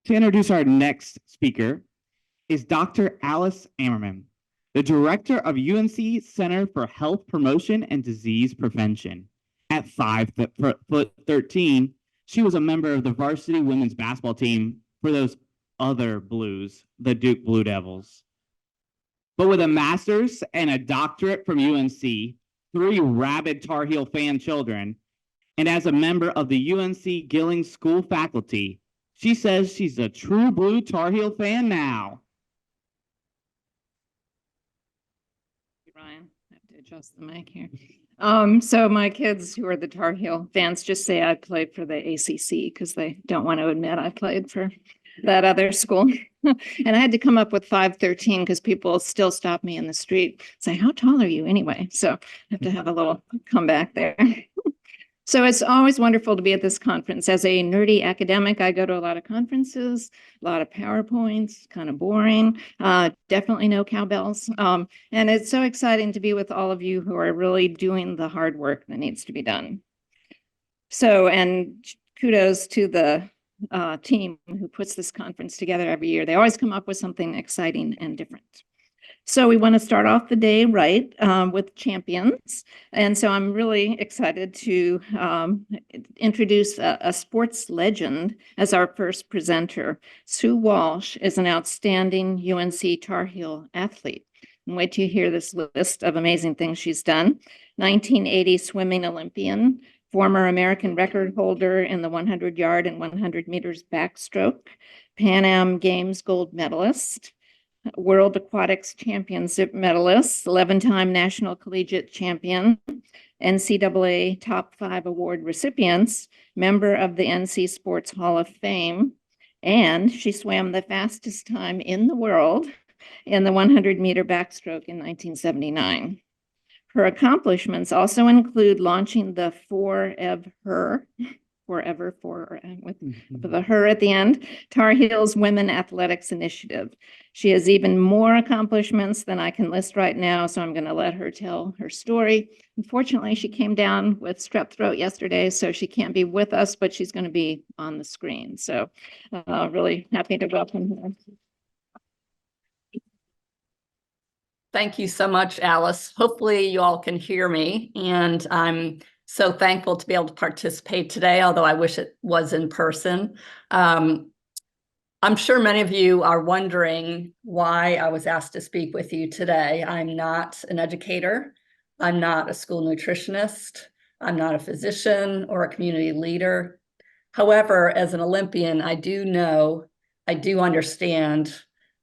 To introduce our next speaker is Dr. Alice Ammerman, the director of UNC Center for Health Promotion and Disease Prevention. At 5'13", she was a member of the varsity women's basketball team for those other Blues, the Duke Blue Devils. But with a master's and a doctorate from UNC, 3 rabid Tar Heel fan children, and as a member of the UNC Gilling School faculty, she says she's a true blue Tar Heel fan now. Ryan, I have to adjust the mic here. So my kids who are the Tar Heel fans just say I played for the ACC because they don't want to admit I played for that other school. And I had to come up with 5'13" because people still stop me in the street, say, how tall are you anyway? So I have to have a little comeback there. So it's always wonderful to be at this conference. As a nerdy academic, I go to a lot of conferences, a lot of PowerPoints, kind of boring, definitely no cowbells. And it's so exciting to be with all of you who are really doing the hard work that needs to be done. So, and kudos to the team who puts this conference together every year. They always come up with something exciting and different. So we want to start off the day right with champions. And so I'm really excited to introduce a sports legend as our first presenter. Sue Walsh is an outstanding UNC Tar Heel athlete. And wait till you hear this list of amazing things she's done. 1980 swimming Olympian, former American record holder in the 100-yard and 100 meters backstroke, Pan Am Games gold medalist, World Aquatics Championship medalist, 11-time National Collegiate Champion, NCAA Top 5 Award recipients, member of the NC Sports Hall of Fame, and she swam the fastest time in the world in the 100-meter backstroke in 1979. Her accomplishments also include launching the Forever with the her at the end, Tar Heels Women Athletics Initiative. She has even more accomplishments than I can list right now, so I'm going to let her tell her story. Unfortunately, she came down with strep throat yesterday, so she can't be with us, but she's going to be on the screen. So really happy to welcome her. Thank you so much, Alice. Hopefully you all can hear me, and I'm so thankful to be able to participate today, although I wish it was in person. I'm sure many of you are wondering why I was asked to speak with you today. I'm not an educator. I'm not a school nutritionist. I'm not a physician or a community leader. However, as an Olympian, I do understand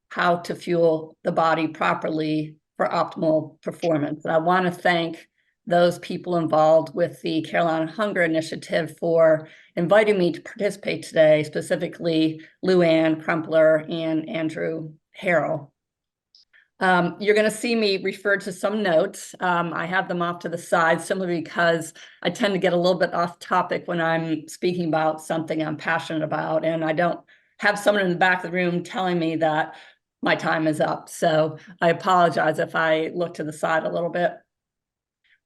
how to fuel the body properly for optimal performance. And I want to thank those people involved with the Carolina Hunger Initiative for inviting me to participate today, specifically Luann Crumpler and Andrew Harrell. You're going to see me refer to some notes. I have them off to the side simply because I tend to get a little bit off topic when I'm speaking about something I'm passionate about, and I don't have someone in the back of the room telling me that my time is up. So I apologize if I look to the side a little bit.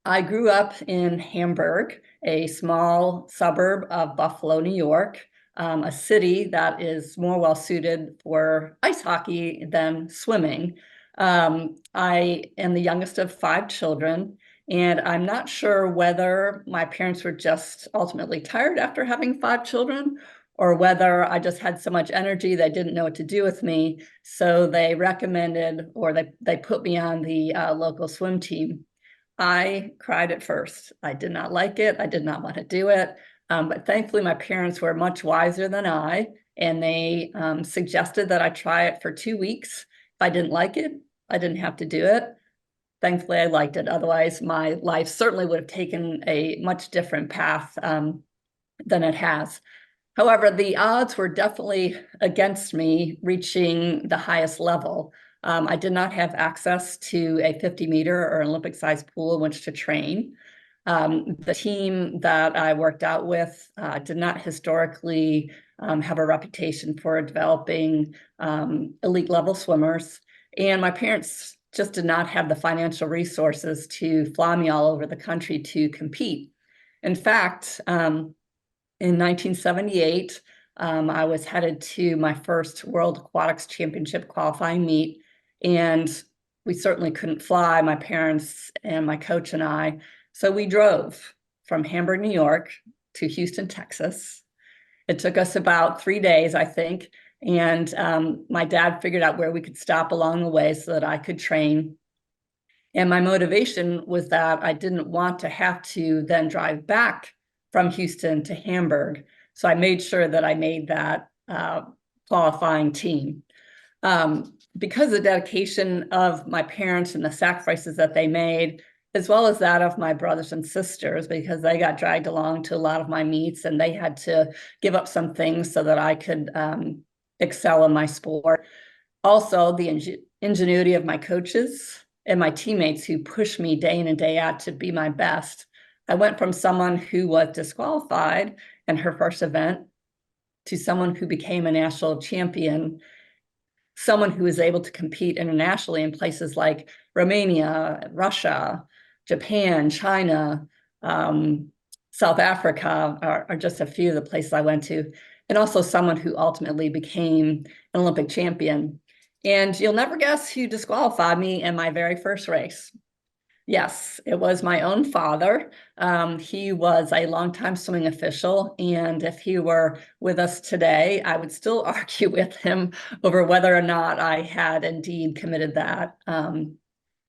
I grew up in Hamburg, a small suburb of Buffalo, New York, a city that is more well suited for ice hockey than swimming. I am the youngest of 5 children, and I'm not sure whether my parents were just ultimately tired after having 5 children, or whether I just had so much energy they didn't know what to do with me. So they recommended, or they put me on the local swim team. I cried at first. I did not like it. I did not want to do it. But thankfully, my parents were much wiser than I, and they suggested that I try it for 2 weeks. If I didn't like it, I didn't have to do it. Thankfully, I liked it. Otherwise, my life certainly would have taken a much different path than it has. However, the odds were definitely against me reaching the highest level. I did not have access to a 50-meter or Olympic-sized pool in which to train. The team that I worked out with did not historically have a reputation for developing elite level swimmers. And my parents just did not have the financial resources to fly me all over the country to compete. In fact, in 1978, I was headed to my first World Aquatics Championship qualifying meet, and we certainly couldn't fly, my parents and my coach and I. So we drove from Hamburg, New York to Houston, Texas. It took us about 3 days, I think. And my dad figured out where we could stop along the way so that I could train. And my motivation was that I didn't want to have to then drive back from Houston to Hamburg. So I made sure that I made that qualifying team. Because of the dedication of my parents and the sacrifices that they made, as well as that of my brothers and sisters, because they got dragged along to a lot of my meets and they had to give up some things so that I could excel in my sport. Also, the ingenuity of my coaches and my teammates who pushed me day in and day out to be my best. I went from someone who was disqualified in her first event to someone who became a national champion, someone who was able to compete internationally in places like Romania, Russia, Japan, China, South Africa are just a few of the places I went to, and also someone who ultimately became an Olympic champion. And you'll never guess who disqualified me in my very first race. Yes, it was my own father. He was a longtime swimming official, and if he were with us today, I would still argue with him over whether or not I had indeed committed that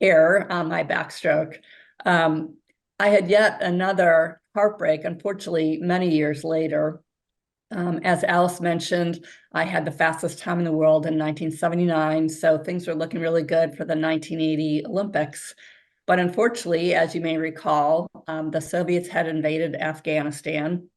error on my backstroke. I had yet another heartbreak, unfortunately, many years later. As Alice mentioned, I had the fastest time in the world in 1979, so things were looking really good for the 1980 Olympics. But unfortunately, as you may recall, the Soviets had invaded Afghanistan.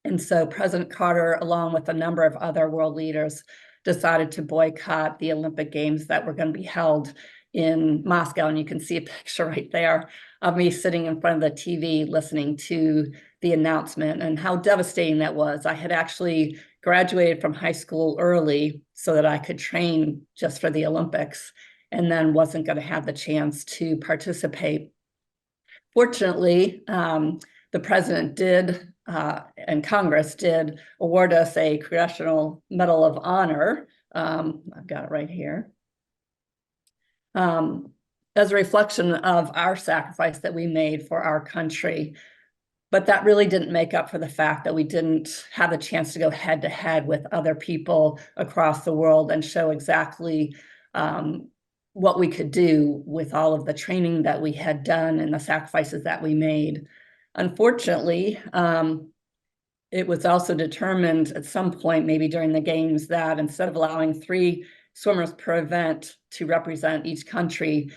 And so President Carter, along with a number of other world leaders, decided to boycott the Olympic Games that were going to be held in Moscow. And you can see a picture right there of me sitting in front of the TV listening to the announcement and how devastating that was. I had actually graduated from high school early so that I could train just for the Olympics, and then wasn't going to have the chance to participate. Fortunately, the president did, and Congress did award us a Congressional Medal of Honor. I've got it right here. As a reflection of our sacrifice that we made for our country. But that really didn't make up for the fact that we didn't have the chance to go head to head with other people across the world and show exactly what we could do with all of the training that we had done and the sacrifices that we made. Unfortunately, it was also determined at some point, maybe during the games, that instead of allowing 3 swimmers per event to represent each country,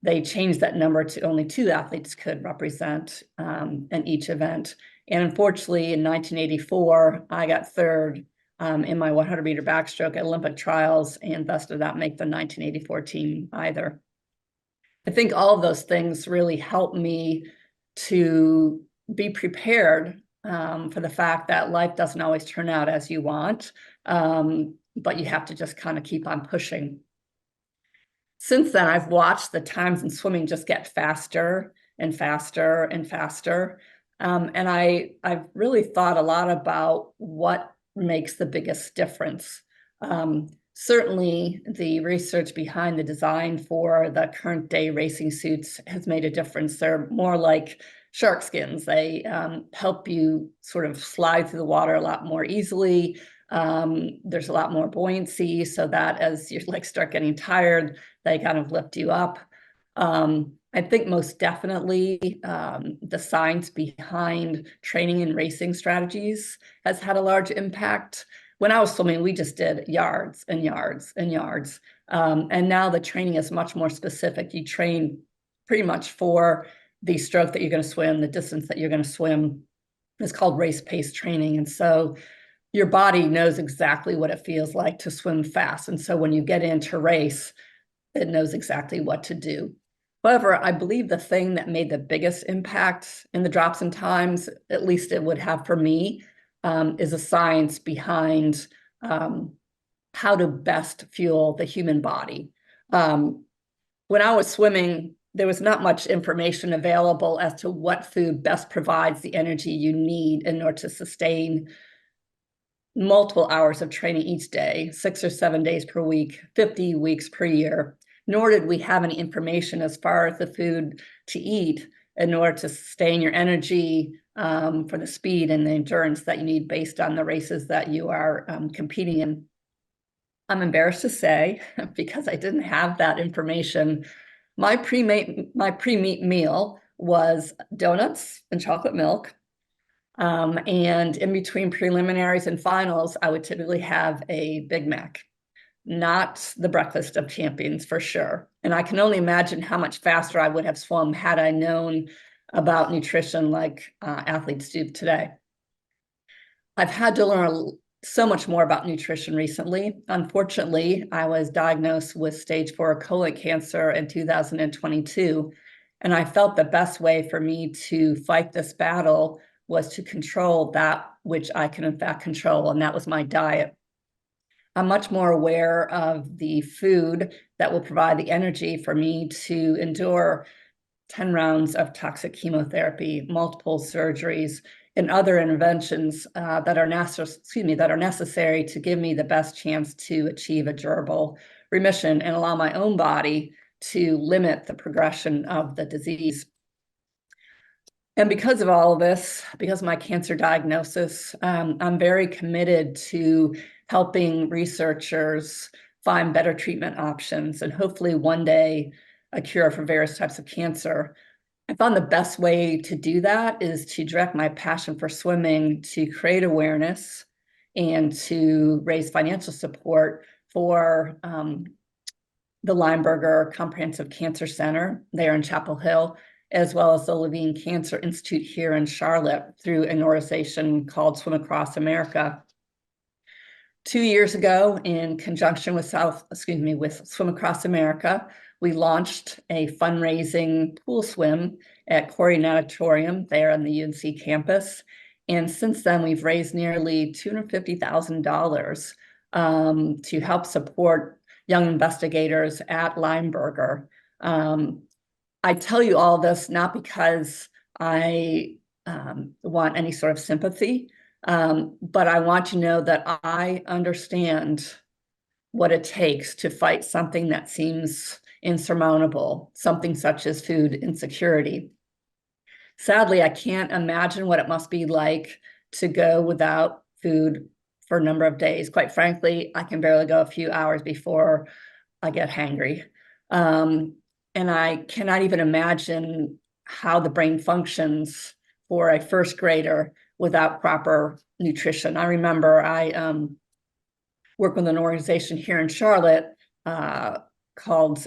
they changed that number to only 2 athletes could represent in each event. And unfortunately, in 1984, I got third in my 100-meter backstroke at Olympic trials, and thus did not make the 1984 team either. I think all of those things really helped me to be prepared for the fact that life doesn't always turn out as you want, but you have to just kind of keep on pushing. Since then, I've watched the times in swimming just get faster and faster and faster. And I've really thought a lot about what makes the biggest difference. Certainly, the research behind the design for the current day racing suits has made a difference. They're more like shark skins. They help you sort of slide through the water a lot more easily. There's a lot more buoyancy, so that as your legs start getting tired, they kind of lift you up. I think most definitely the science behind training and racing strategies has had a large impact. When I was swimming, we just did yards and yards and yards. And now the training is much more specific. You train pretty much for the stroke that you're going to swim, the distance that you're going to swim. It's called race-paced training. And so your body knows exactly what it feels like to swim fast. And so when you get into race, it knows exactly what to do. However, I believe the thing that made the biggest impact in the drops in times, at least it would have for me, is the science behind how to best fuel the human body. When I was swimming, there was not much information available as to what food best provides the energy you need in order to sustain multiple hours of training each day, 6 or 7 days per week, 50 weeks per year, nor did we have any information as far as the food to eat in order to sustain your energy for the speed and the endurance that you need based on the races that you are competing in. I'm embarrassed to say, because I didn't have that information, my pre-meet meal was donuts and chocolate milk. And in between preliminaries and finals, I would typically have a Big Mac, not the breakfast of champions for sure. And I can only imagine how much faster I would have swum had I known about nutrition like athletes do today. I've had to learn so much more about nutrition recently. Unfortunately, I was diagnosed with stage 4 colon cancer in 2022, and I felt the best way for me to fight this battle was to control that which I can in fact control, and that was my diet. I'm much more aware of the food that will provide the energy for me to endure 10 rounds of toxic chemotherapy, multiple surgeries, and other interventions that are necessary to give me the best chance to achieve a durable remission and allow my own body to limit the progression of the disease. And because of all of this, because of my cancer diagnosis, I'm very committed to helping researchers find better treatment options and hopefully one day a cure for various types of cancer. I found the best way to do that is to direct my passion for swimming to create awareness and to raise financial support for the Lineberger Comprehensive Cancer Center there in Chapel Hill, as well as the Olympian Cancer Institute here in Charlotte through an organization called Swim Across America. 2 years ago, in conjunction with Swim Across America, we launched a fundraising pool swim at Corey Natatorium there on the UNC campus. And since then, we've raised nearly $250,000 to help support young investigators at Lineberger. I tell you all this not because I want any sort of sympathy, but I want you to know that I understand what it takes to fight something that seems insurmountable, something such as food insecurity. Sadly, I can't imagine what it must be like to go without food for a number of days. Quite frankly, I can barely go a few hours before I get hangry. And I cannot even imagine how the brain functions for a first grader without proper nutrition. I remember I work with an organization here in Charlotte called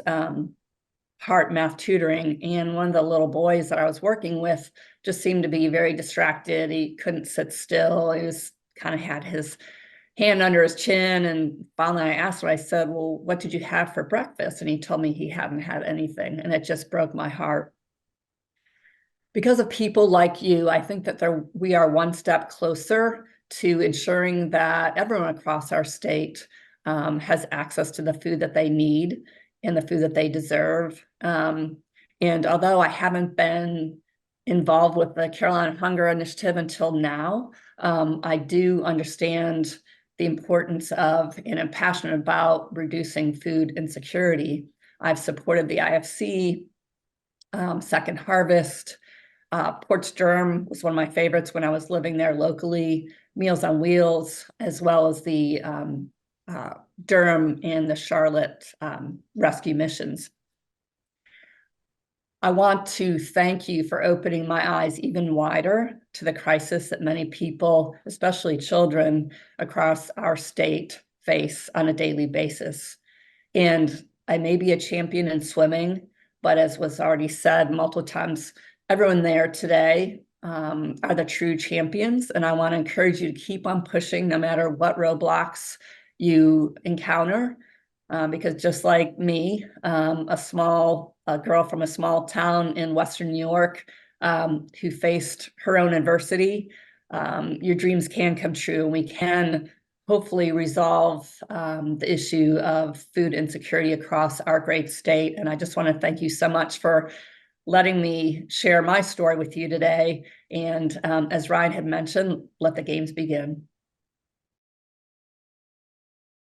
Heart Math Tutoring, and one of the little boys that I was working with just seemed to be very distracted. He couldn't sit still. He was kind of had his hand under his chin, and finally I asked him, I said, well, what did you have for breakfast? And he told me he hadn't had anything, and it just broke my heart. Because of people like you, I think that we are one step closer to ensuring that everyone across our state has access to the food that they need and the food that they deserve. And although I haven't been involved with the Carolina Hunger Initiative until now, I do understand the importance of and am passionate about reducing food insecurity. I've supported the IFC, Second Harvest, Ports Durham was one of my favorites when I was living there locally, Meals on Wheels, as well as the Durham and the Charlotte rescue missions. I want to thank you for opening my eyes even wider to the crisis that many people, especially children across our state, face on a daily basis. And I may be a champion in swimming, but as was already said multiple times, everyone there today are the true champions. And I want to encourage you to keep on pushing no matter what roadblocks you encounter. Because just like me, a girl from a small town in Western New York who faced her own adversity, your dreams can come true, and we can hopefully resolve the issue of food insecurity across our great state. And I just want to thank you so much for letting me share my story with you today. And as Ryan had mentioned, let the games begin.